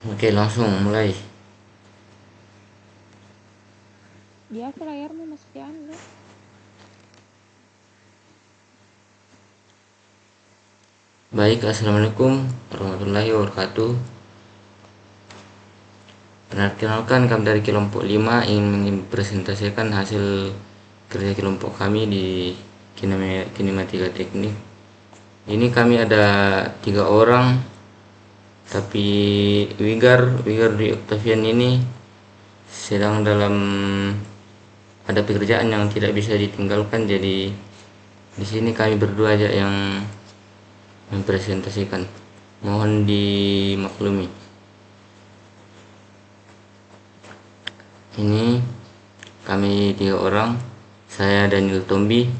Oke, langsung mulai. Dia aku layarmu masih anu. Baik, assalamualaikum warahmatullahi wabarakatuh. Perkenalkan, kami dari kelompok 5 ingin mempresentasikan hasil kerja kelompok kami di kinematika teknik. Ini kami ada 3 orang, tapi Wigar di Octavian ini sedang dalam ada pekerjaan yang tidak bisa ditinggalkan, jadi di sini kami berdua aja yang mempresentasikan. Mohon dimaklumi. Ini kami 3 orang, saya Daniel Tombi,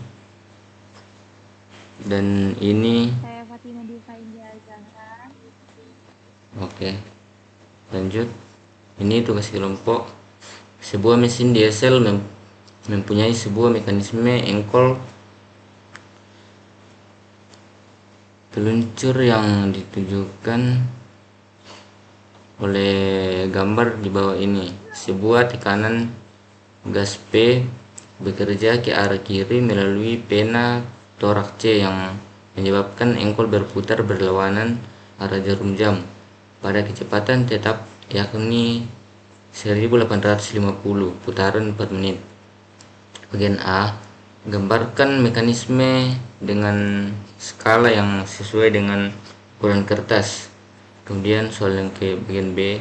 dan ini Saya Fatima Diva India Zahra. oke, lanjut. Ini tugas kelompok. Sebuah mesin diesel mempunyai sebuah mekanisme engkol peluncur yang ditujukan oleh gambar di bawah ini. Sebuah tekanan gas P bekerja ke arah kiri melalui pena torak C yang menyebabkan engkol berputar berlawanan arah jarum jam pada kecepatan tetap, yakni 1850 putaran per menit. Bagian A, gambarkan mekanisme dengan skala yang sesuai dengan ukuran kertas. Kemudian soal yang ke bagian B,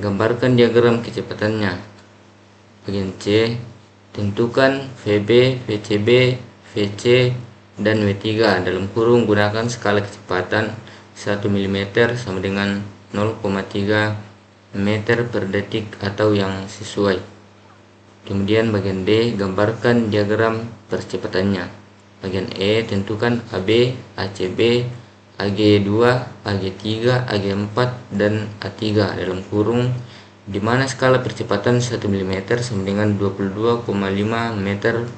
gambarkan diagram kecepatannya. Bagian C, tentukan VB, VCB, VC, dan W3 dalam kurung gunakan skala kecepatan 1 mm sama dengan 0,3 meter per detik atau yang sesuai. Kemudian bagian D, gambarkan diagram percepatannya. Bagian E, tentukan AB, ACB, AG2, AG3, AG4, dan A3 dalam kurung di mana skala percepatan 1 mm sama dengan 22,5 meter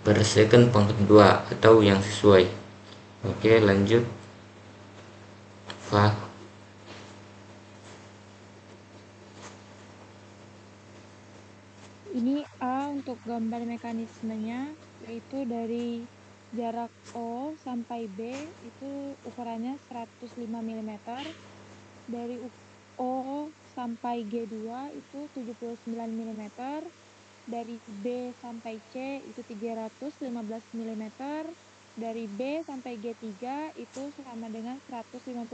per second pangkat 2 atau yang sesuai. Oke, lanjut. Fa. Ini A untuk gambar mekanismenya, yaitu dari jarak O sampai B itu ukurannya 105 mm. Dari O sampai G2 itu 79 mm. Dari B sampai C itu 315 mm. Dari B sampai G3 itu sama dengan 155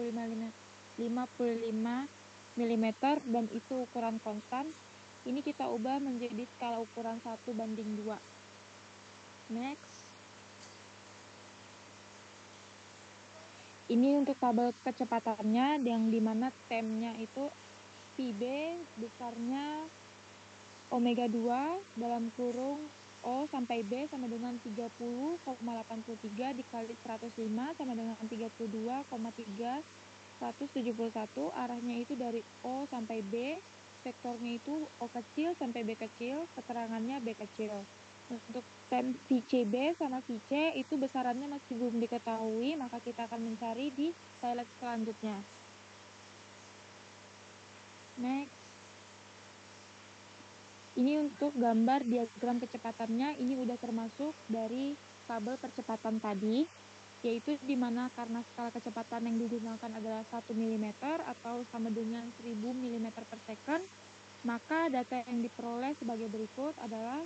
mm dan itu ukuran konstan. Ini kita ubah menjadi skala ukuran 1:2. Next. Ini untuk tabel kecepatannya yang dimana temnya itu PB besarnya omega 2 dalam kurung O sampai B sama dengan 30,83 dikali 105 sama dengan 32,3171. Arahnya itu dari O sampai B. Vektornya itu O kecil sampai B kecil. Keterangannya B kecil. Untuk tem VCB sama VC itu besarannya masih belum diketahui, maka kita akan mencari di slide selanjutnya. Next. Ini untuk gambar diagram kecepatannya, ini udah termasuk dari tabel percepatan tadi, yaitu di mana karena skala kecepatan yang digunakan adalah 1 mm atau sama dengan 1000 mm per second, maka data yang diperoleh sebagai berikut adalah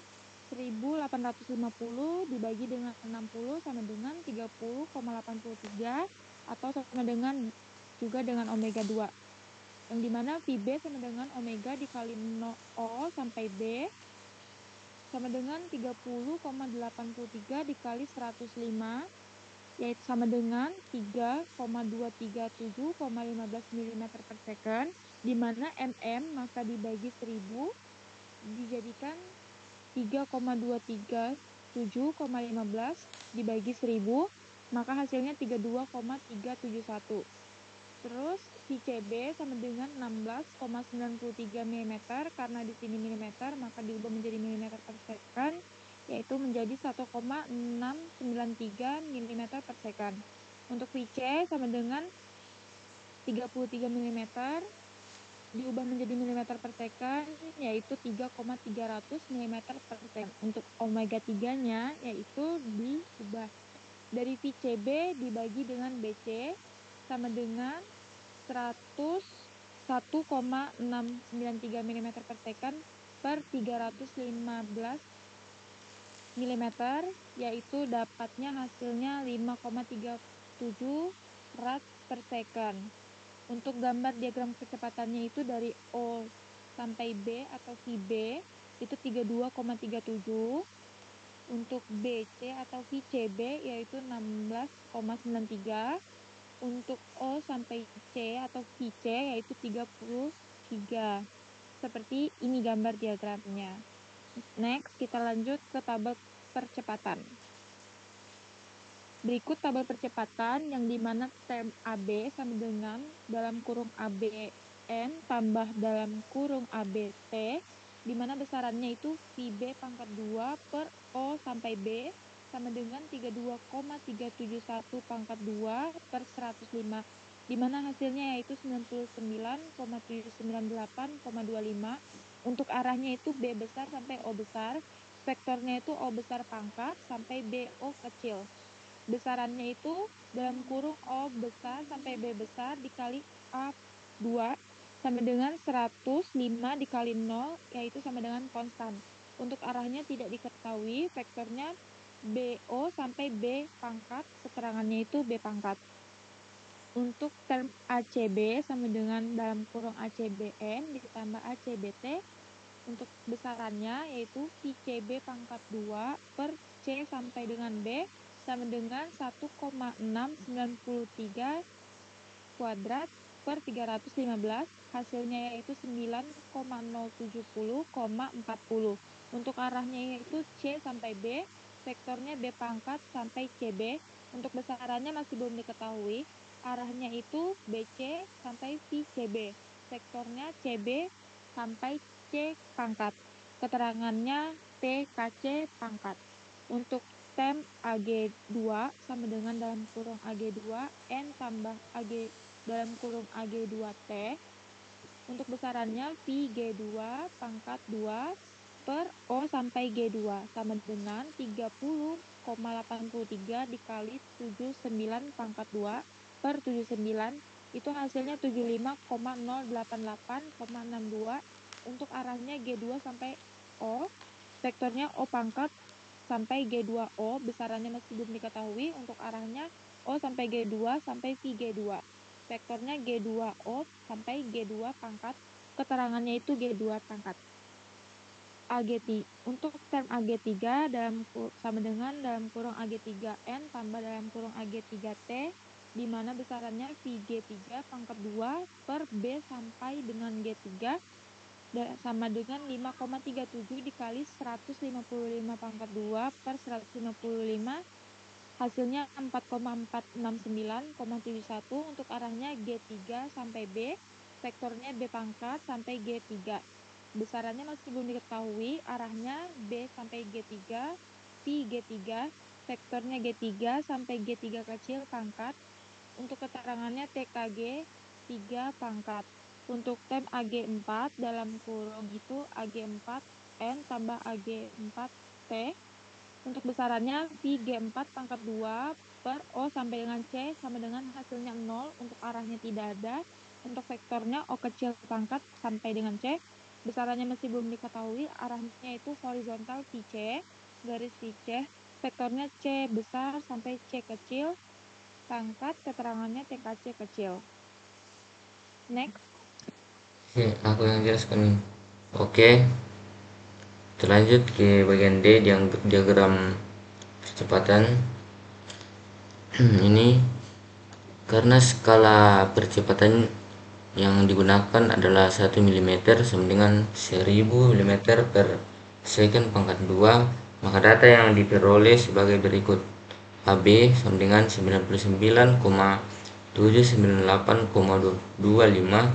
1850 dibagi dengan 60 sama dengan 30,83 atau sama dengan juga dengan omega 2. Yang dimana VB sama dengan omega dikali O sampai B sama dengan 30,83 dikali 105 yaitu sama dengan 3,237,15 mm per second, di mana mm maka dibagi 1000 dijadikan 3,237,15 dibagi 1000, maka hasilnya 32,371. Terus VCB sama dengan 16,93 mm, karena di sini mm maka diubah menjadi mm per second, yaitu menjadi 1,693 mm per second. Untuk VC sama dengan 33 mm diubah menjadi milimeter per second, yaitu 3,300 milimeter per second. Untuk omega 3-nya, yaitu diubah dari VCB dibagi dengan BC sama dengan 101,693 milimeter per second per 315 milimeter, yaitu dapatnya hasilnya 5,37 rad per second. Untuk gambar diagram kecepatannya itu dari O sampai B atau VB itu 32,37. Untuk BC atau VCB yaitu 16,93. Untuk O sampai C atau VC yaitu 33. Seperti ini gambar diagramnya. Next, kita lanjut ke tabel percepatan. Berikut tabel percepatan yang dimana term AB sama dengan dalam kurung ABN tambah dalam kurung ABT, dimana besarannya itu VB pangkat 2 per O sampai B sama dengan 32,371 pangkat 2 per 105, dimana hasilnya yaitu 99,798,25. Untuk arahnya itu B besar sampai O besar, vektornya itu O besar pangkat sampai BO kecil. Besarannya itu dalam kurung O besar sampai B besar dikali A2 sama dengan 105 dikali 0, yaitu sama dengan konstan. Untuk arahnya tidak diketahui, vektornya BO sampai B pangkat, keterangannya itu B pangkat. Untuk term ACB sama dengan dalam kurung ACBN ditambah ACBT, untuk besarannya yaitu VCB pangkat 2 per C sampai dengan B sama dengan 1,693 kuadrat per 315, hasilnya yaitu 9,070,40. Untuk arahnya yaitu C sampai B, vektornya B pangkat sampai CB. Untuk besarannya masih belum diketahui, arahnya itu BC sampai VCB, vektornya CB sampai C pangkat, keterangannya TKC pangkat. Untuk tem AG2 sama dengan dalam kurung AG2 N tambah AG dalam kurung AG2T. Untuk besarannya VG2 pangkat 2 per O sampai G2 sama dengan 30,83 dikali 79 pangkat 2 per 79, itu hasilnya 75,088,62. Untuk arahnya G2 sampai O, vektornya O pangkat sampai G2O, besarannya masih belum diketahui. Untuk arahnya O sampai G2 sampai VG2, vektornya G2O sampai G2 pangkat, keterangannya itu G2 pangkat. AG3, untuk term AG3 sama dengan dalam kurung AG3N tambah dalam kurung AG3T, di mana besarannya VG3 pangkat 2 per B sampai dengan G3 sama dengan 5,37 dikali 155 pangkat 2 per 155, hasilnya 4,469,71. Untuk arahnya G3 sampai B, vektornya B pangkat sampai G3. Besarannya masih belum diketahui, arahnya B sampai G3, V G3, vektornya G3 sampai G3 kecil pangkat. Untuk keterangannya TKG 3 pangkat. Untuk tem AG4 dalam kurung itu AG4 N tambah AG4T. Untuk besarannya VG4 pangkat 2 per O sampai dengan C sama dengan hasilnya 0. Untuk arahnya tidak ada. Untuk vektornya O kecil pangkat sampai dengan C. Besarannya masih belum diketahui. Arahnya itu horizontal VC, garis VC. Vektornya C besar sampai C kecil pangkat, keterangannya TKC kecil. Next. Oke, aku yang jelaskan nih. Oke, terlanjut ke bagian D, diagram percepatan. Ini karena skala percepatan yang digunakan adalah 1 mm sama dengan 1000 mm per second pangkat 2, maka data yang diperoleh sebagai berikut. AB sama dengan 99,798,25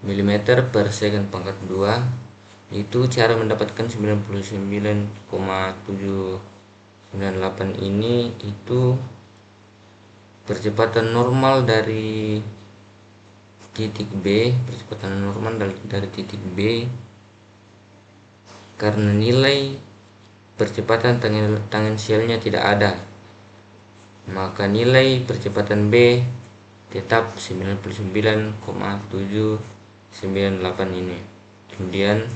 mm per second pangkat 2. Itu cara mendapatkan 99,798 ini itu percepatan normal dari titik B, percepatan normal dari titik B, karena nilai percepatan tangensialnya tidak ada, maka nilai percepatan B tetap 99,798 ini. Kemudian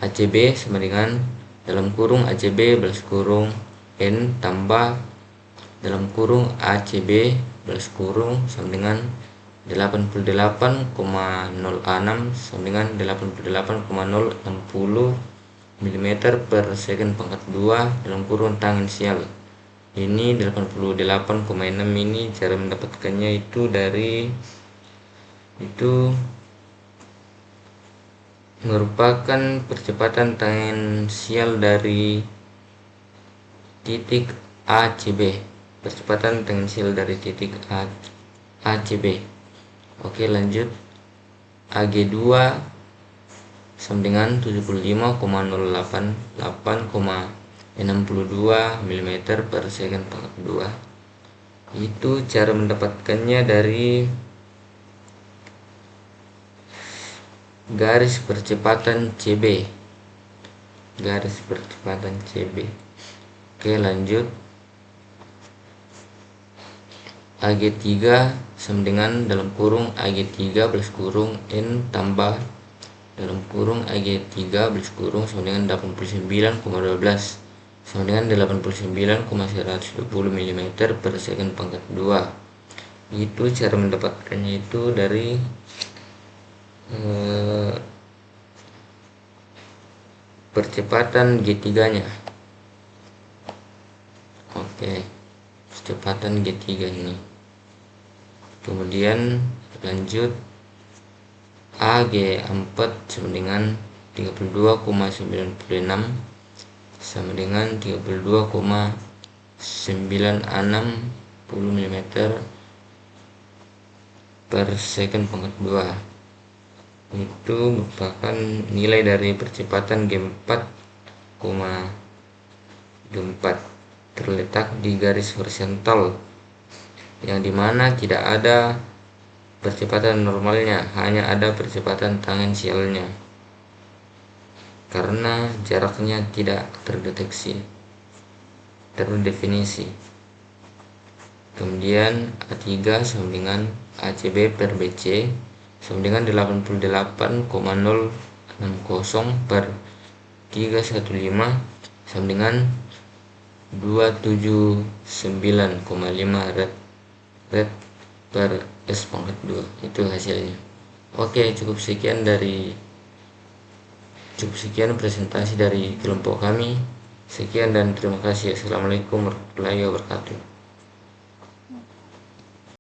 ACB sama dengan dalam kurung ACB balas kurung N tambah dalam kurung ACB balas kurung sama dengan 88,06 sama dengan 88,060 mm per second pangkat 2 dalam kurung tangensial. Ini 88,6 ini cara mendapatkannya itu merupakan percepatan tangensial dari titik ACB, percepatan tangensial dari titik ACB. Oke, lanjut. AG2 sama dengan 75,088,62 mm per second pangkat 2. Itu cara mendapatkannya dari garis percepatan CB, garis percepatan CB. Oke, lanjut. AG3 sama dengan dalam kurung AG3 balas kurung N tambah dalam kurung AG3 balas kurung sama dengan 89,12 sama dengan 89,120 mm per second pangkat 2. Itu cara mendapatkannya itu dari percepatan G3 nya. Oke, percepatan G3 ini. Kemudian lanjut, AG4 sama dengan 32,96 sama dengan 32,960 mm per second pangkat 2. Itu merupakan nilai dari percepatan G4, G4 terletak di garis horizontal yang dimana tidak ada percepatan normalnya, hanya ada percepatan tangensialnya karena jaraknya tidak terdefinisi. Kemudian A3 sama dengan ACB per BC sama dengan 88,060 per 315 sama dengan 279,5 red per S pangkat 2. Itu hasilnya. Oke, cukup sekian presentasi dari kelompok kami. Sekian dan terima kasih. Assalamualaikum warahmatullahi wabarakatuh.